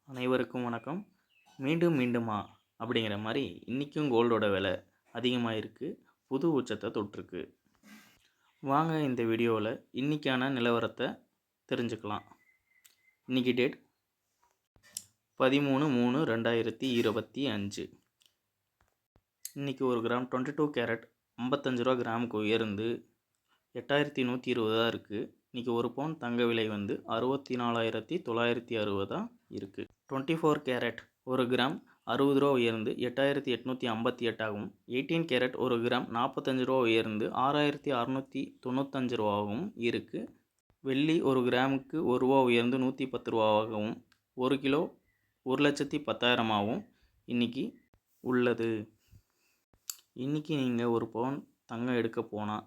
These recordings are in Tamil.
அனைவருக்கும் வணக்கம். மீண்டும் மீண்டுமா அப்படிங்கிற மாதிரி இன்றைக்கும் கோல்டோட விலை அதிகமாக இருக்குது, புது உச்சத்தை தொட்டிருக்கு. வாங்க இந்த வீடியோவில் இன்றைக்கான நிலவரத்தை தெரிஞ்சுக்கலாம். இன்றைக்கி டேட் 13/3/2025. இன்றைக்கி ஒரு கிராம் 22 கேரட் 55 ரூபா கிராமுக்கு உயர்ந்து 8120 இருக்குது. இன்றைக்கி ஒரு பவுன் தங்க விலை 64,960 இருக்குது. 24 கேரட் ஒரு கிராம் 60 ரூபா உயர்ந்து 8,858 ஆகவும், 18 கேரட் ஒரு கிராம் 45 ரூபா உயர்ந்து 6,695 ரூபாவும் இருக்குது. வெள்ளி ஒரு கிராமுக்கு 1 ரூபா உயர்ந்து 110 ரூபாவாகவும், 1 கிலோ 1,10,000ஆகவும் இன்றைக்கி உள்ளது. இன்றைக்கி நீங்கள் ஒரு பவுன் தங்கம் எடுக்க போனால்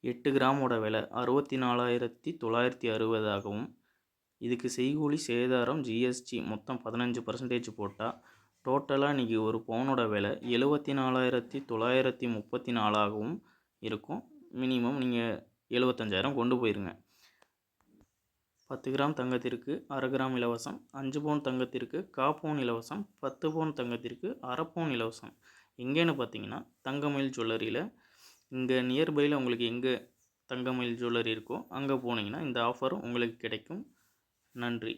8 கிராமோட விலை 64,960 ஆகவும், இதுக்கு செய்கூலி சேதாரம் ஜிஎஸ்டி மொத்தம் 15% போட்டால் டோட்டலாக இன்றைக்கி ஒரு பவுனோட விலை 74,934 ஆகவும் இருக்கும். மினிமம் நீங்கள் 75,000 கொண்டு போயிருங்க. 10 கிராம் தங்கத்திற்கு 1/2 கிராம் இலவசம், 5 பவுன் தங்கத்திற்கு 1/4 பவுன் இலவசம், 10 பவுன் தங்கத்திற்கு 1/2 பவுன் இலவசம். எங்கேன்னு பார்த்தீங்கன்னா தங்கமயில் ஜுவல்லரியில். இங்கே நியர்பையில் உங்களுக்கு எங்கே தங்கமயில் ஜுவல்லரி இருக்கோ அங்கே போனீங்கன்னா இந்த ஆஃபர் உங்களுக்கு கிடைக்கும். நன்றி.